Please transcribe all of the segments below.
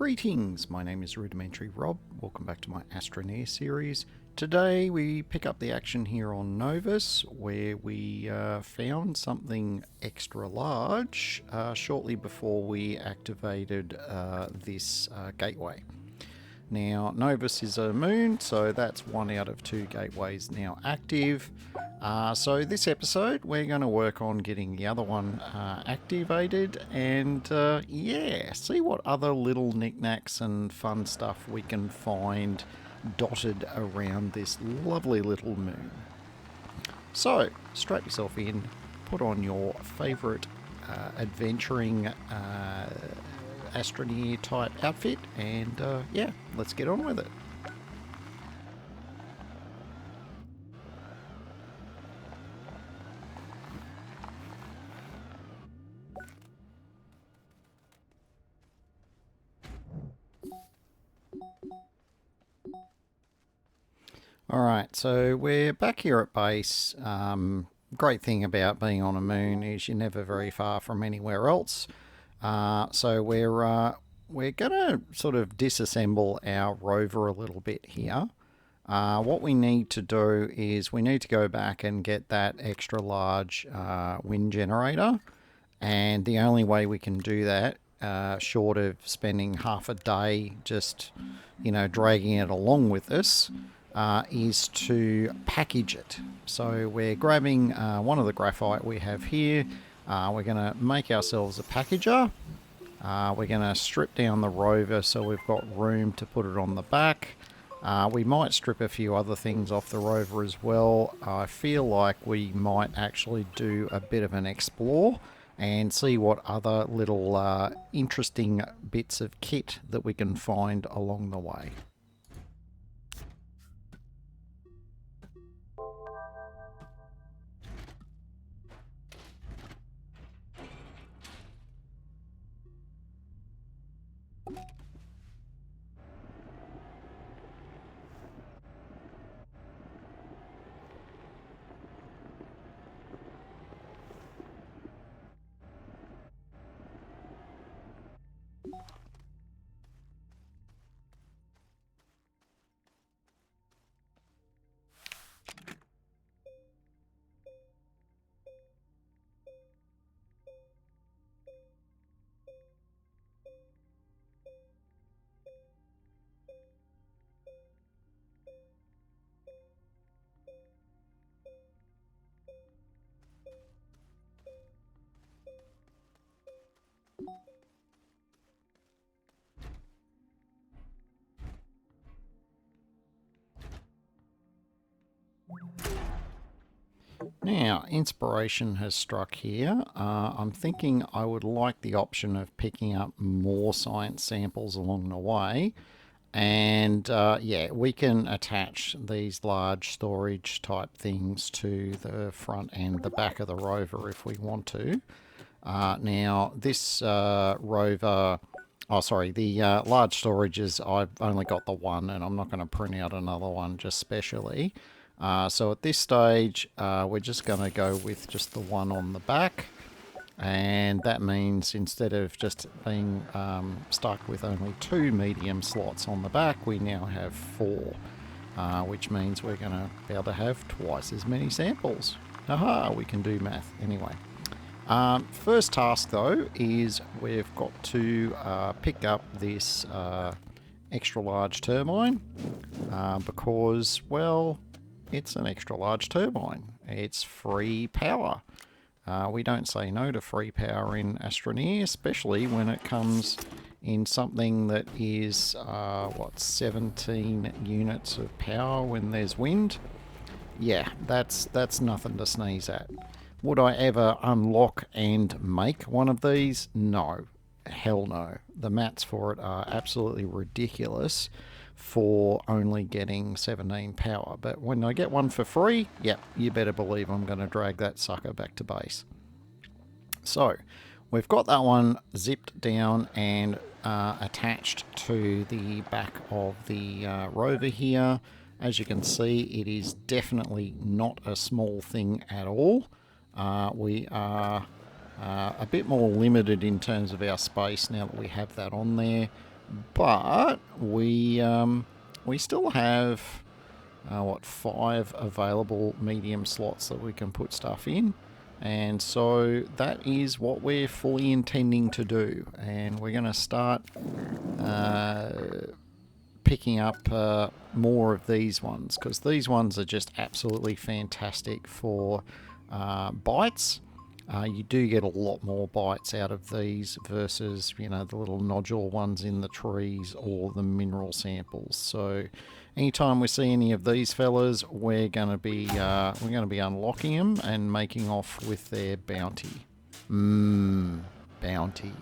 Greetings, my name is Rudimentary Rob. Welcome back to my Astroneer series. Today we pick up the action here on Novus, where we found something extra large shortly before we activated this gateway. Now, Novus is a moon, so that's 1 out of 2 gateways now active. So this episode, we're going to work on getting the other one activated and, yeah, see what other little knickknacks and fun stuff we can find dotted around this lovely little moon. So, strap yourself in, put on your favourite adventuring Astroneer type outfit, and yeah, let's get on with it. Alright, so we're back here at base. Great thing about being on a moon is you're never very far from anywhere else. So we're going to sort of disassemble our rover a little bit here. What we need to do is we need to go back and get that extra large wind generator. And the only way we can do that, short of spending half a day just, dragging it along with us, is to package it. So we're grabbing one of the graphite we have here. We're going to make ourselves a packager. We're going to strip down the rover so we've got room to put it on the back. We might strip a few other things off the rover as well. I feel like we might actually do a bit of an explore and see what other little interesting bits of kit that we can find along the way. Now, inspiration has struck here. I'm thinking I would like the option of picking up more science samples along the way. And yeah, we can attach these large storage type things to the front and the back of the rover if we want to. Now, this rover... Oh, sorry, the large storages, I've only got the one, and I'm not going to print out another one just specially. So at this stage, we're just going to go with just the one on the back. And that means instead of just being stuck with only 2 medium slots on the back, we now have 4. Which means we're going to be able to have twice as many samples. Aha, we can do math anyway. First task though is we've got to pick up this extra large turbine because, well, it's an extra large turbine. It's free power. We don't say no to free power in Astroneer, especially when it comes in something that is 17 units of power when there's wind. Yeah, that's nothing to sneeze at. Would I ever unlock and make one of these? No. Hell no. The mats for it are absolutely ridiculous for only getting 17 power. But when I get one for free, yep, you better believe I'm going to drag that sucker back to base. So, we've got that one zipped down and attached to the back of the rover here. As you can see, it is definitely not a small thing at all. We are a bit more limited in terms of our space now that we have that on there. but we still have what, 5 available medium slots that we can put stuff in. And so that is what we're fully intending to do. And we're going to start picking up more of these ones, because these ones are just absolutely fantastic for bites. You do get a lot more bites out of these versus, you know, the little nodule ones in the trees or the mineral samples. So anytime we see any of these fellas, we're going to be unlocking them and making off with their bounty. Bounty.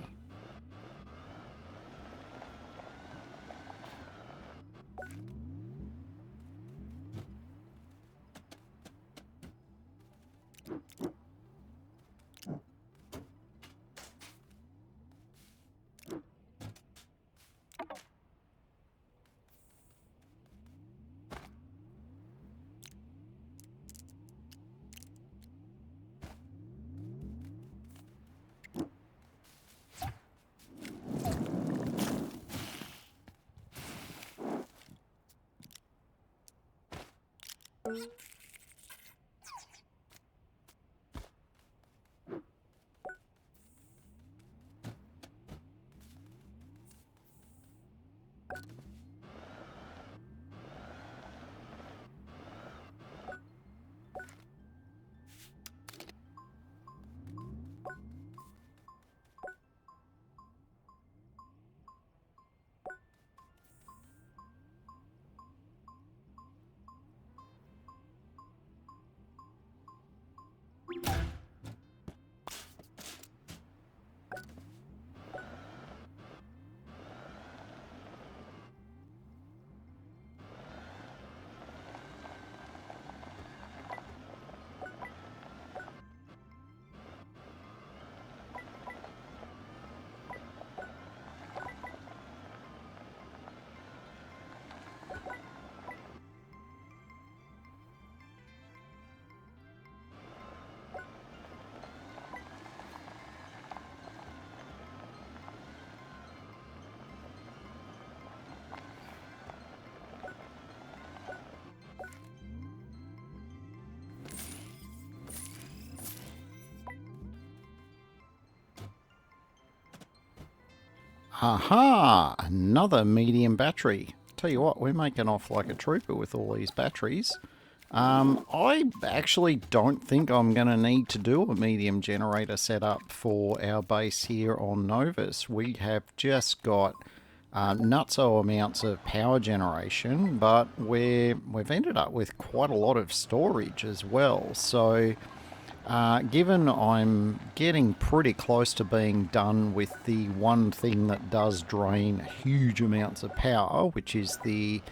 Aha! Another medium battery. Tell you what, we're making off like a trooper with all these batteries. I actually don't think I'm going to need to do a medium generator setup for our base here on Novus. We have just got nutso amounts of power generation, but we've ended up with quite a lot of storage as well. So given I'm getting pretty close to being done with the one thing that does drain huge amounts of power, which is the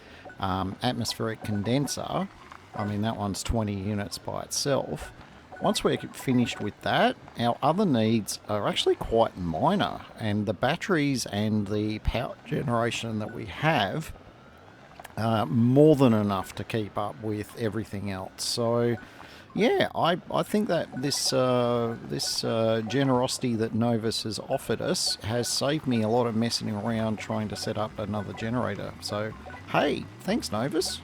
atmospheric condenser. I mean, that one's 20 units by itself. Once we're finished with that, our other needs are actually quite minor, and the batteries and the power generation that we have are more than enough to keep up with everything else. So yeah, I think that this generosity that Novus has offered us has saved me a lot of messing around trying to set up another generator. So, hey, thanks, Novus.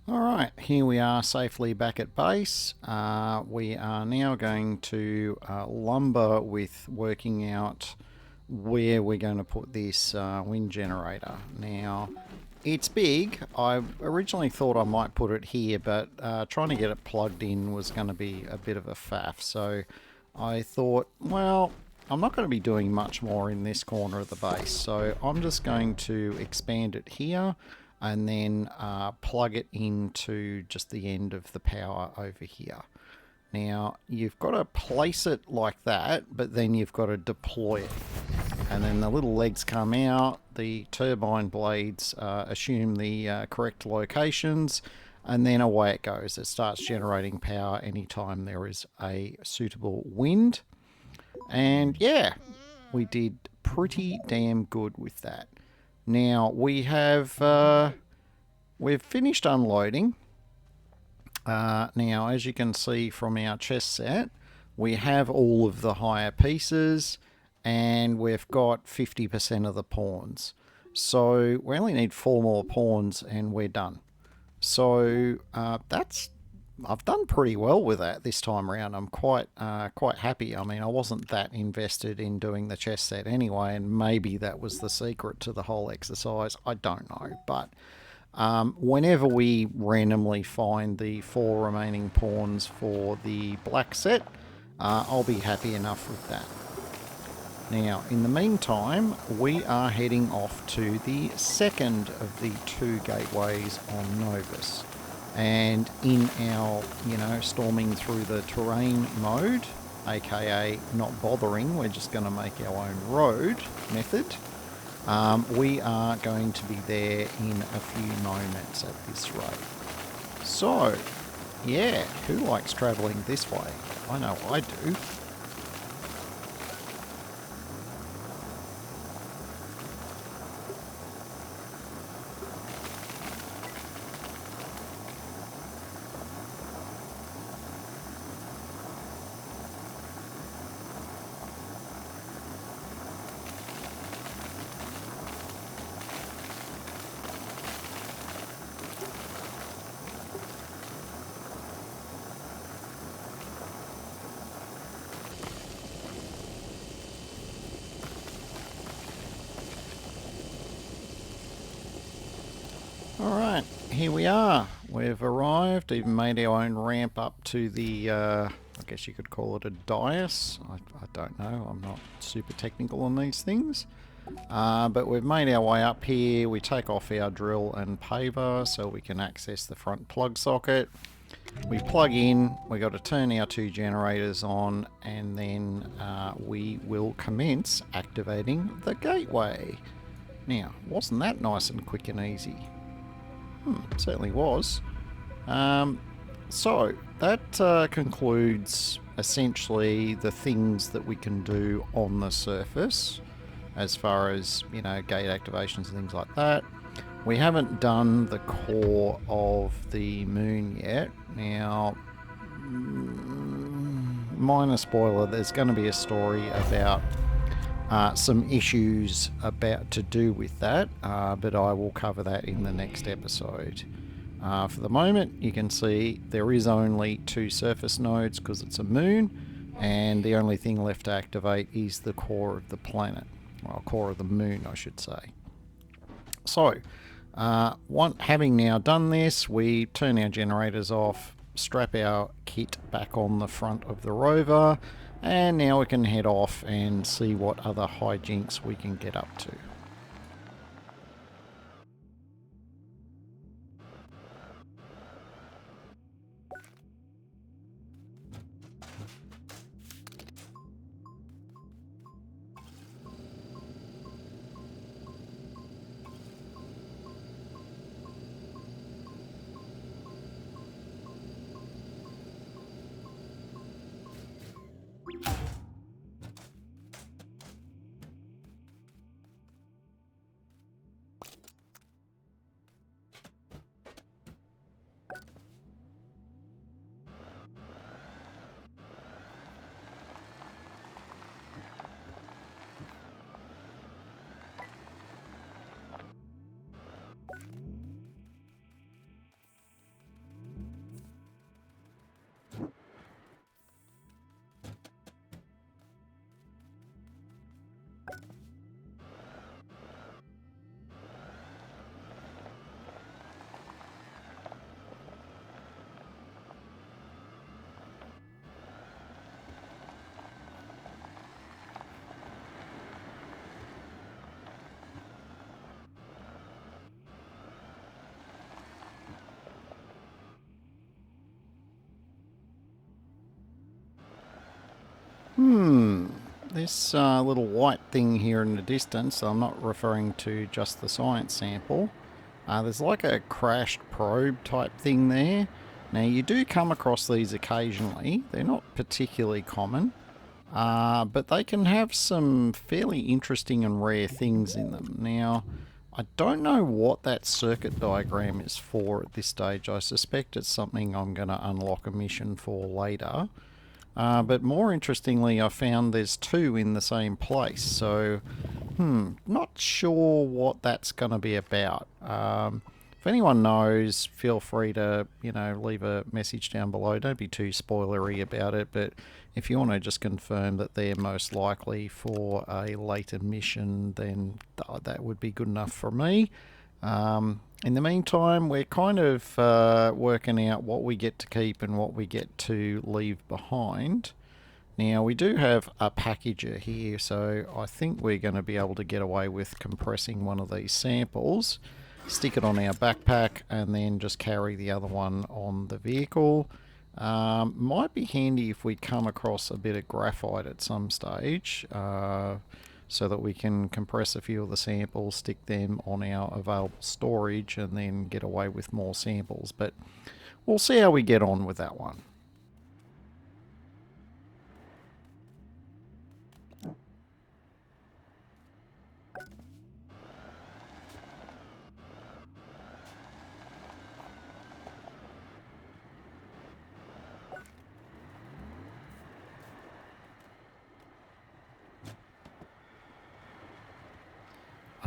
Alright, here we are safely back at base. We are now going to lumber with working out where we're going to put this wind generator. Now, it's big. I originally thought I might put it here, but trying to get it plugged in was going to be a bit of a faff. So I thought, well, I'm not going to be doing much more in this corner of the base. So I'm just going to expand it here and then plug it into just the end of the power over here. Now, you've got to place it like that, but then you've got to deploy it. And then the little legs come out, the turbine blades assume the correct locations, and then away it goes. It starts generating power anytime there is a suitable wind. And yeah, we did pretty damn good with that. Now we've finished unloading. Now, as you can see from our chest set, we have all of the higher pieces and we've got 50% of the pawns. So we only need 4 more pawns and we're done. So I've done pretty well with that this time around. I'm quite happy. I mean, I wasn't that invested in doing the chess set anyway, and maybe that was the secret to the whole exercise. I don't know, but whenever we randomly find the 4 remaining pawns for the black set, I'll be happy enough with that. Now, in the meantime, we are heading off to the second of the 2 gateways on Novus. And in our, storming through the terrain mode, aka not bothering, we're just going to make our own road method, we are going to be there in a few moments at this rate. So, yeah, who likes travelling this way? I know I do. Alright, here we are. We've arrived, even made our own ramp up to the, I guess you could call it a dais. I don't know, I'm not super technical on these things. But we've made our way up here. We take off our drill and paver so we can access the front plug socket. We plug in, we got to turn our 2 generators on, and then we will commence activating the gateway. Now, wasn't that nice and quick and easy? Certainly was. So that concludes essentially the things that we can do on the surface as far as, gate activations and things like that. We haven't done the core of the moon yet. Now, minor spoiler, there's going to be a story about some issues about to do with that, but I will cover that in the next episode. For the moment, you can see there is only 2 surface nodes because it's a moon, and the only thing left to activate is the core of the planet. Well, core of the moon, I should say. So, having now done this, we turn our generators off, strap our kit back on the front of the rover, and now we can head off and see what other hijinks we can get up to. This little white thing here in the distance, I'm not referring to just the science sample. There's like a crashed probe type thing there. Now you do come across these occasionally. They're not particularly common. but they can have some fairly interesting and rare things in them. Now, I don't know what that circuit diagram is for at this stage. I suspect it's something I'm going to unlock a mission for later. But more interestingly, I found there's two in the same place. So, not sure what that's going to be about. If anyone knows, feel free to, leave a message down below. Don't be too spoilery about it, but if you want to just confirm that they're most likely for a later mission, then that would be good enough for me. In the meantime, we're kind of working out what we get to keep and what we get to leave behind. Now, we do have a packager here, so I think we're going to be able to get away with compressing one of these samples, stick it on our backpack, and then just carry the other one on the vehicle. Might be handy if we come across a bit of graphite at some stage, so that we can compress a few of the samples, stick them on our available storage, and then get away with more samples. But we'll see how we get on with that one.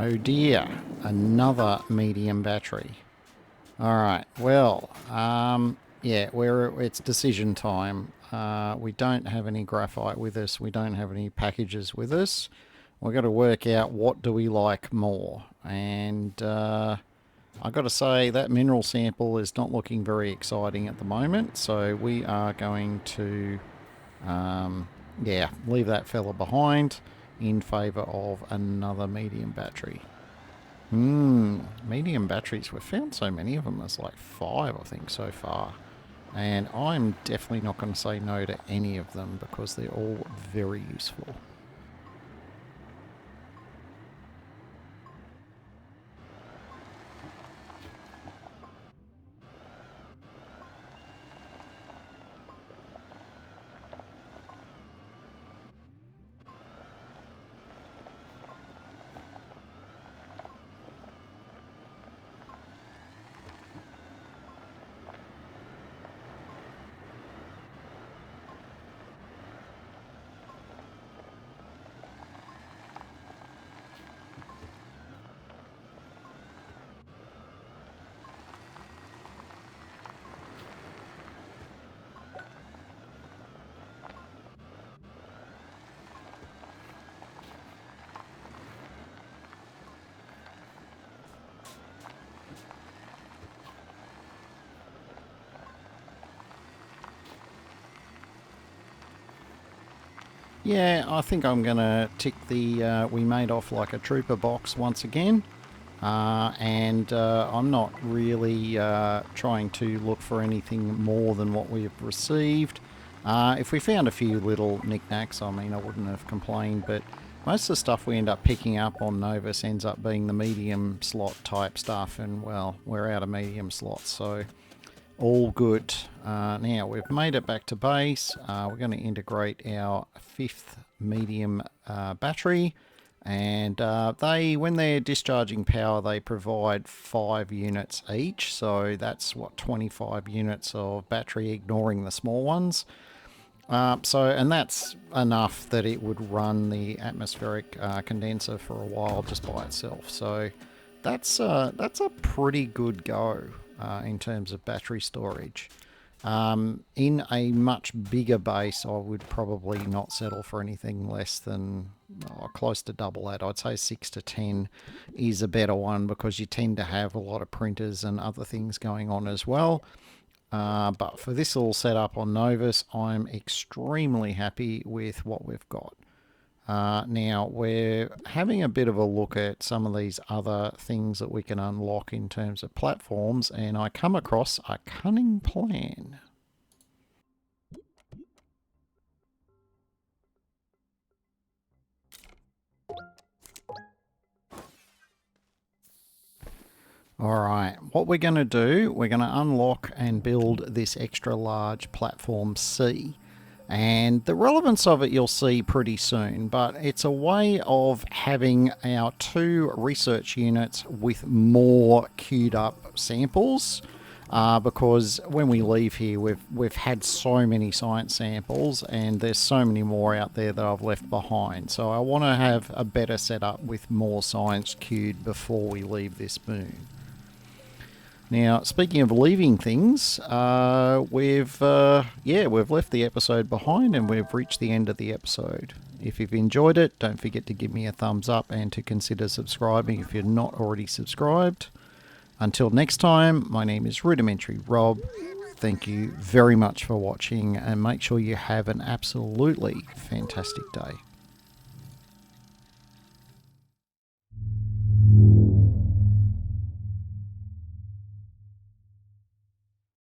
Oh dear, another medium battery. Alright, well, yeah, it's decision time. We don't have any graphite with us, we don't have any packages with us. We've got to work out what do we like more. And I've got to say that mineral sample is not looking very exciting at the moment, so we are going to, leave that fella behind in favour of another medium battery. Medium batteries. We've found so many of them. There's like 5, I think, so far. And I'm definitely not going to say no to any of them because they're all very useful. Yeah, I think I'm going to tick the we made off like a trooper box once again. And I'm not really trying to look for anything more than what we've received. If we found a few little knickknacks, I mean, I wouldn't have complained, but most of the stuff we end up picking up on Novus ends up being the medium slot type stuff, and well, we're out of medium slots, so all good. Now we've made it back to base. We're going to integrate our 5th medium battery, and when they're discharging power, they provide 5 units each, so that's what, 25 units of battery, ignoring the small ones. And that's enough that it would run the atmospheric condenser for a while just by itself. So that's a pretty good go in terms of battery storage. In a much bigger base, I would probably not settle for anything less than close to double that. I'd say 6 to 10 is a better one because you tend to have a lot of printers and other things going on as well. But for this all set up on Novus, I'm extremely happy with what we've got. Now, we're having a bit of a look at some of these other things that we can unlock in terms of platforms, and I come across a cunning plan. Alright, what we're going to do, we're going to unlock and build this extra large platform C. And the relevance of it you'll see pretty soon, but it's a way of having our 2 research units with more queued up samples. Because when we leave here, we've had so many science samples, and there's so many more out there that I've left behind. So I want to have a better setup with more science queued before we leave this moon. Now, speaking of leaving things, we've left the episode behind, and we've reached the end of the episode. If you've enjoyed it, don't forget to give me a thumbs up and to consider subscribing if you're not already subscribed. Until next time, my name is Rudimentary Rob. Thank you very much for watching, and make sure you have an absolutely fantastic day.